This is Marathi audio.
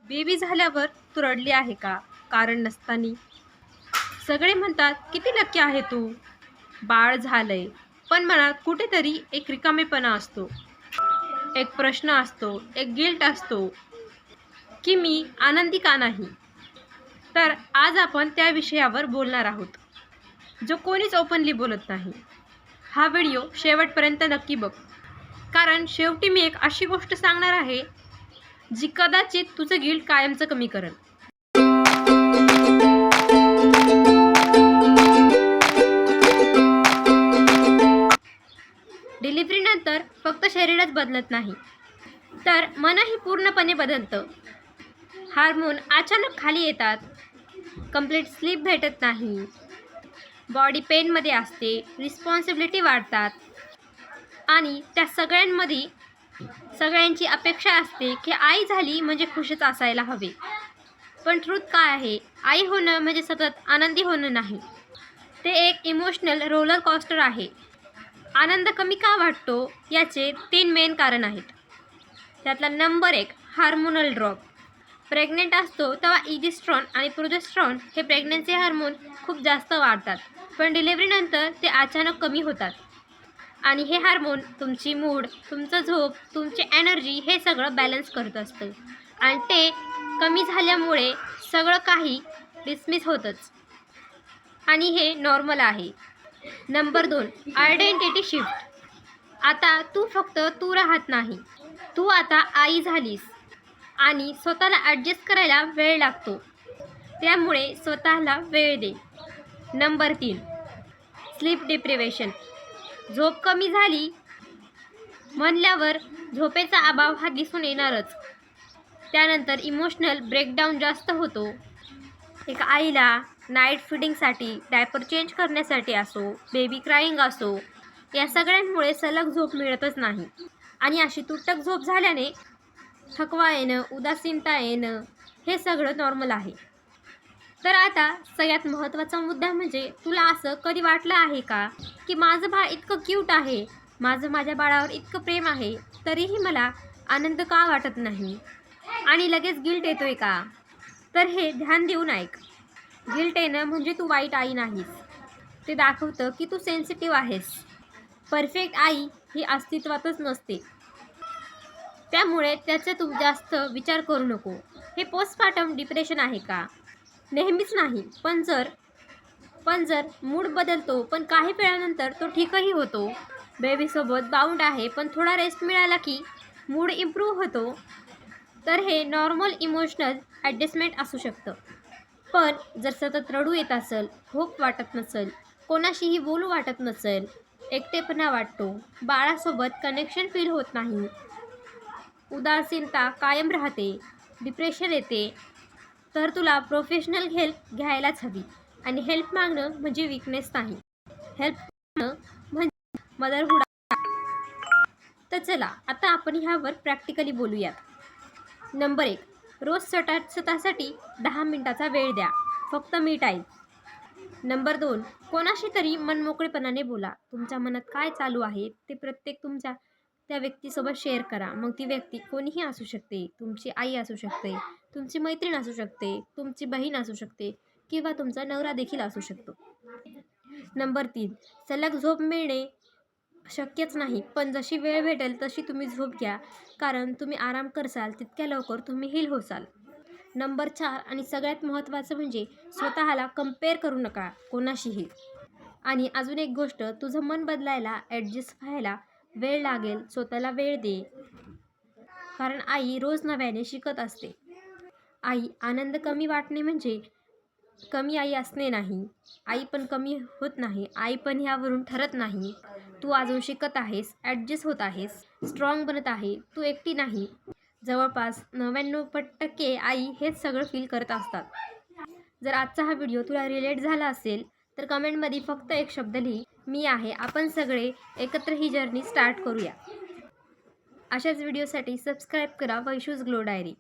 बेबी झाल्यावर तू रडली आहे का? कारण नसताना. सगळे म्हणतात किती लकी आहे तू, बाळ झालंय. पण मनात कुठेतरी एक रिकामेपणा असतो, एक प्रश्न असतो, एक गिल्ट असतो की मी आनंदी का नाही. तर आज आपण त्या विषयावर बोलणार आहोत, जो कोणीच ओपनली बोलत नाही. हा व्हिडिओ शेवटपर्यंत नक्की बघ, कारण शेवटी मी एक अशी गोष्ट सांगणार आहे जी कदाचित तुझं गिल्ट कायमचं कमी करेल. डिलिव्हरीनंतर फक्त शरीरच बदलत नाही, तर मनही पूर्णपणे बदलतं. हार्मोन अचानक खाली येतात, कंप्लीट स्लीप भेटत नाही, बॉडी पेनमध्ये असते, रिस्पॉन्सिबिलिटी वाढतात आणि त्या सगळ्यांमध्ये सगळ्यांची अपेक्षा असते की आई झाली म्हणजे खुशच असायला हवे. पण ट्रूथ काय आहे? आई होणं म्हणजे सतत आनंदी होणं नाही, ते एक इमोशनल रोलर कॉस्टर आहे. आनंद कमी का वाटतो याचे 3 मेन कारण आहेत. त्यातला नंबर 1, हार्मोनल ड्रॉप. प्रेग्नेंट असतो तेव्हा इजिस्ट्रॉन आणि प्रोजेस्ट्रॉन हे प्रेग्नन्सी हार्मोन खूप जास्त वाढतात, पण डिलिव्हरीनंतर ते अचानक कमी होतात. आणि हे हार्मोन तुमची मूड, तुमचं झोप, तुमची एनर्जी हे सगळं बॅलन्स करत असतं. आणि ते कमी झाल्यामुळे सगळं काही डिसमिस होतंच, आणि हे नॉर्मल आहे. Number 2, identity shift. आता तू फक्त तू राहत नाही, तू आता आई झालीस आणि स्वतःला ॲडजस्ट करायला वेळ लागतो. त्यामुळे स्वतःला वेळ दे. Number 3, sleep deprivation. झोप कमी झाली म्हणल्यावर झोपेचा अभाव हा दिसून येणारच. त्यानंतर इमोशनल ब्रेकडाऊन जास्त होतो. एका आईला नाईट फीडिंगसाठी, डायपर चेंज करण्यासाठी असो, बेबी क्राईंग असो, या सगळ्यांमुळे सलग झोप मिळतच नाही. आणि अशी तुटक झोप झाल्याने थकवा येणं, उदासीनता येणं हे सगळं नॉर्मल आहे. तर आता सगळ्यात महत्त्वाचा मुद्दा म्हणजे, तुला असं कधी वाटलं आहे का की माझं बाळ इतकं क्यूट आहे, माझ्या बाळावर इतकं प्रेम आहे, तरीही मला आनंद का वाटत नाही आणि लगेच गिल्ट येतोय का? तर हे ध्यान देऊन ऐक. गिल्ट येणं म्हणजे तू वाईट आई नाहीस, ते दाखवतं की तू सेन्सिटिव्ह आहेस. परफेक्ट आई ही अस्तित्वातच नसते, त्यामुळे त्याचा तू जास्त विचार करू नको. हे पोस्टपार्टम डिप्रेशन आहे का? नेहमीच नाही, पण जर मूड बदलतो, पण काही वेळानंतर तो ठीकही होतो. बेबीसोबत बाउंड आहे, पण थोडा रेस्ट मिळाला की मूड इम्प्रूव्ह होतो. तर हे नॉर्मल इमोशनल ॲडजस्टमेंट असू शकतं. पण जर सतत रडू येत असेल, होप वाटत नसेल, कोणाशीही बोलू वाटत नसेल, एकटेपणा वाटतो, बाळासोबत कनेक्शन फील होत नाही, उदासीनता कायम राहते, डिप्रेशन येते, तर तुला प्रोफेशनल हेल्प घ्यायलाच हवी. आणि हेल्प मागणं म्हणजे विकनेस नाही, हेल्प मागणं म्हणजे मदरहूड. तर चला आता आपण ह्यावर प्रॅक्टिकली बोलूयात. नंबर 1, रोज स्वतःसाठी 10 मिनिटाचा वेळ द्या, फक्त मी टाईम. नंबर 2, कोणाशी तरी मनमोकळेपणाने बोला. तुमच्या मनात काय चालू आहे ते प्रत्येक तुमच्या त्या व्यक्तीसोबत शेअर करा. मग ती व्यक्ती कोणीही असू शकते, तुमची आई असू शकते, तुमची मैत्रीण असू शकते, तुमची बहीण असू शकते, किंवा तुमचा नवरा देखील असू शकतो. नंबर 3, सलग झोप मिळणे शक्यच नाही, पण जशी वेळ भेटेल तशी तुम्ही झोप घ्या, कारण तुम्ही आराम करसाल तितक्या लवकर तुम्ही हील होसाल. नंबर 4 आणि सगळ्यात महत्त्वाचं म्हणजे, स्वतःला कंपेअर करू नका कोणाशीही. आणि अजून एक गोष्ट, तुझं मन बदलायला, ॲडजस्ट व्हायला वेळ लागेल. स्वतःला वेळ दे, कारण आई रोज नव्याने शिकत असते. आई आनंद कमी वाटणे म्हणजे कमी आई असणे नाही. आई पण कमी होत नाही, आई पण ह्यावरून ठरत नाही. तू अजून शिकत आहेस, ॲडजस्ट होत आहेस, स्ट्रॉंग बनत आहे. तू एकटी नाही. जवळपास 99% आई हेच सगळं फील करत असतात. जर आजचा हा व्हिडिओ तुला रिलेट झाला असेल तर कमेंटमध्ये फक्त एक शब्द लिही, मी आहे. आपण सगळे एकत्र ही जर्नी स्टार्ट करूया. अशाच व्हिडिओसाठी सबस्क्राईब करा वैशूज ग्लो डायरी.